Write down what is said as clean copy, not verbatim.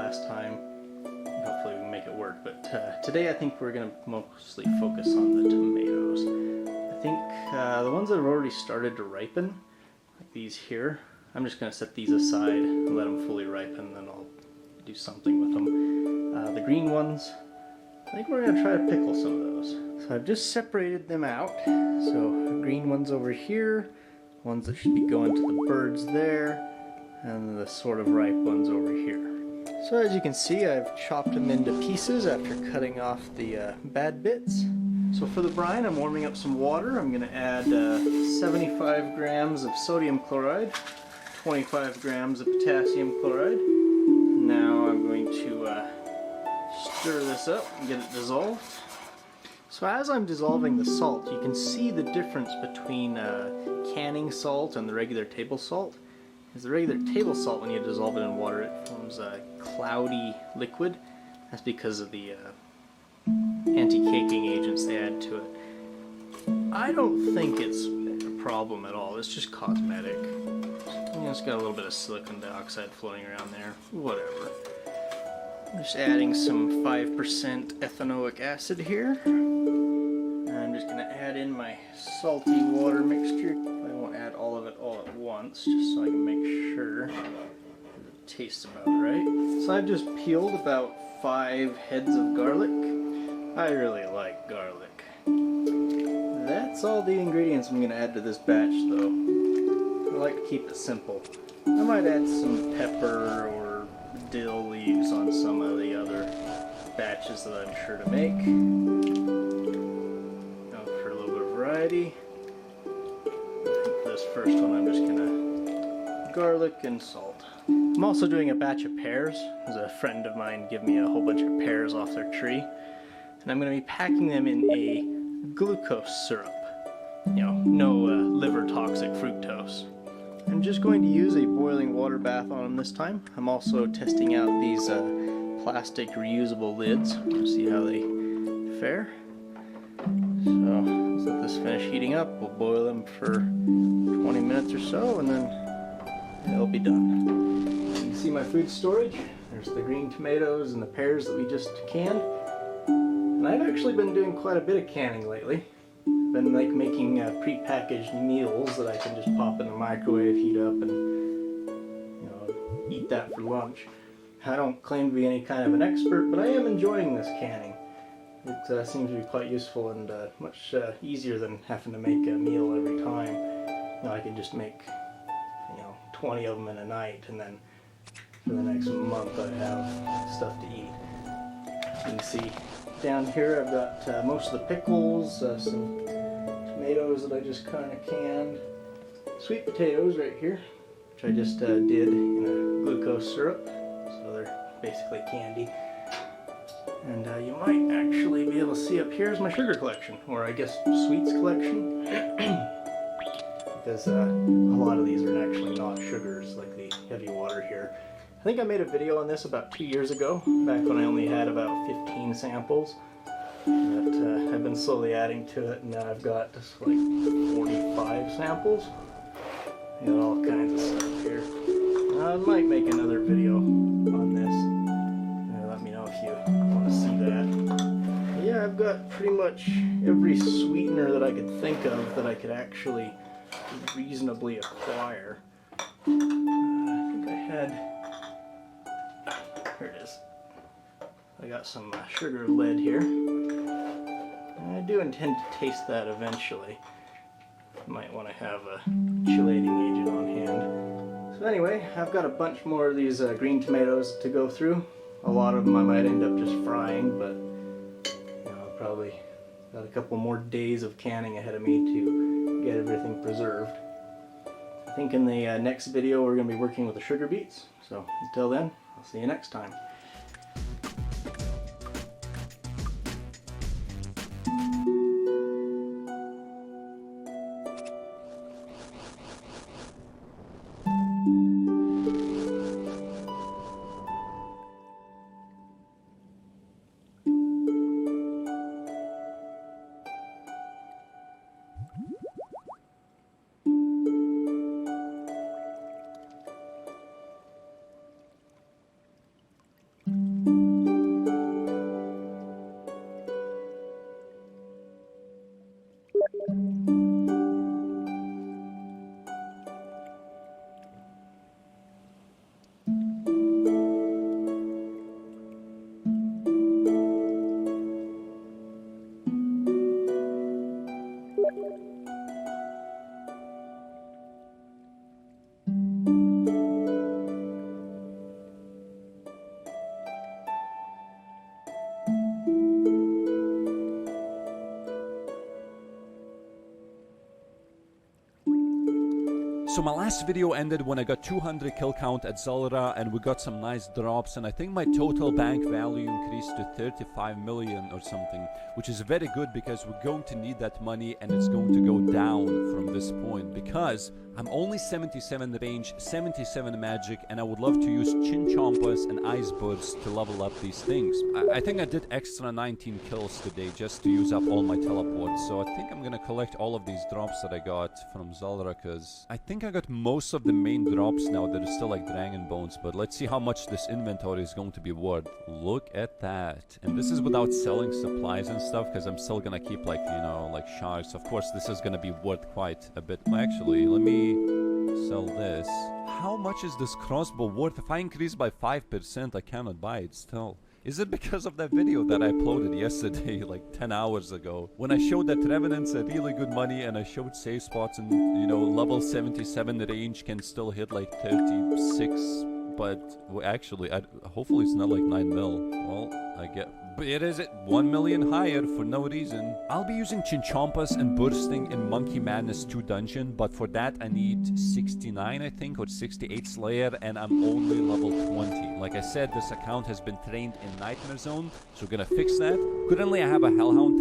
last time. Hopefully we can make it work, but today I think we're going to mostly focus on the tomatoes. I think the ones that have already started to ripen, like these here, I'm just going to set these aside and let them fully ripen, then I'll do something with them. The green ones, I think we're going to try to pickle some of those. So I've just separated them out. So green ones over here, ones that should be going to the birds there, and the sort of ripe ones over here. So as you can see, I've chopped them into pieces after cutting off the bad bits. So for the brine, I'm warming up some water. I'm going to add 75 grams of sodium chloride, 25 grams of potassium chloride. Now I'm going to stir this up and get it dissolved. So as I'm dissolving the salt, you can see the difference between canning salt and the regular table salt. Because the regular table salt, when you dissolve it in water, it forms a cloudy liquid. That's because of the anti-caking agents they add to it. I don't think it's a problem at all. It's just cosmetic. It's got a little bit of silicon dioxide floating around there. Whatever. I'm just adding some 5% ethanoic acid here. I'm just going to add in my salty water mixture. I won't add all of it all at once, just so I can make sure that it tastes about right. So I've just peeled about 5 heads of garlic. I really like garlic. That's all the ingredients I'm going to add to this batch though. I like to keep it simple. I might add some pepper or dill leaves on some of the other batches that I'm sure to make. Now for a little bit of variety. I think for this first one I'm just gonna garlic and salt. I'm also doing a batch of pears. There's a friend of mine give me a whole bunch of pears off their tree. And I'm going to be packing them in a glucose syrup. You know, no liver toxic fructose. I'm just going to use a boiling water bath on them this time. I'm also testing out these plastic reusable lids to see how they fare. So let's let this finish heating up. We'll boil them for 20 minutes or so and then it'll be done. You can see my food storage. There's the green tomatoes and the pears that we just canned. And I've actually been doing quite a bit of canning lately. Been like making pre-packaged meals that I can just pop in the microwave, heat up, and eat that for lunch. I don't claim to be any kind of an expert, but I am enjoying this canning. It seems to be quite useful and much easier than having to make a meal every time. I can just make 20 of them in a night, and then for the next month I have stuff to eat. You can see down here I've got most of the pickles, some tomatoes that I just kind of canned, sweet potatoes right here, which I just did in a glucose syrup, so they're basically candy. And you might actually be able to see up here is my sugar collection, or I guess sweets collection, because a lot of these are actually not sugars like the heavy water here. I think I made a video on this about 2 years ago, back when I only had about 15 samples. But I've been slowly adding to it, and now I've got just like 45 samples. Got all kinds of stuff here. I might make another video on this. Let me know if you want to see that. But yeah, I've got pretty much every sweetener that I could think of that I could actually reasonably acquire. I think I had... Here it is. I got some sugar lead here. And I do intend to taste that eventually. Might want to have a chelating agent on hand. So anyway, I've got a bunch more of these green tomatoes to go through. A lot of them I might end up just frying, but I've probably got a couple more days of canning ahead of me to get everything preserved. I think in the next video we're going to be working with the sugar beets. So until then, I'll see you next time. So my last video ended when I got 200 kill count at Zalra and we got some nice drops, and I think my total bank value increased to 35 million or something, which is very good because we're going to need that money and it's going to go down from this point because I'm only 77 range, 77 magic, and I would love to use Chinchompas and Ice Buds to level up these things. I think I did extra 19 kills today just to use up all my teleports, so I think I'm gonna collect all of these drops that I got from Zalra, because I think I got most of the main drops now that are still like Dragon Bones, but let's see how much this inventory is going to be worth. Look at that. And this is without selling supplies and stuff, because I'm still gonna keep like, you know, like shards. Of course, this is gonna be worth quite a bit. Actually, let me sell this. How much is this crossbow worth? If I increase by 5%, I cannot buy it still. Is it because of that video that I uploaded yesterday, like 10 hours ago, when I showed that Revenants are really good money and I showed safe spots and, you know, level 77 range can still hit like 36, but well, actually, hopefully it's not like 9 mil. Well, I get... But it is at 1 million higher for no reason. I'll be using Chinchompas and Bursting in Monkey Madness 2 dungeon, but for that I need 69, I think, or 68 Slayer, and I'm only level 20. Like I said, this account has been trained in Nightmare Zone, so we're gonna fix that. Currently I have a Hellhound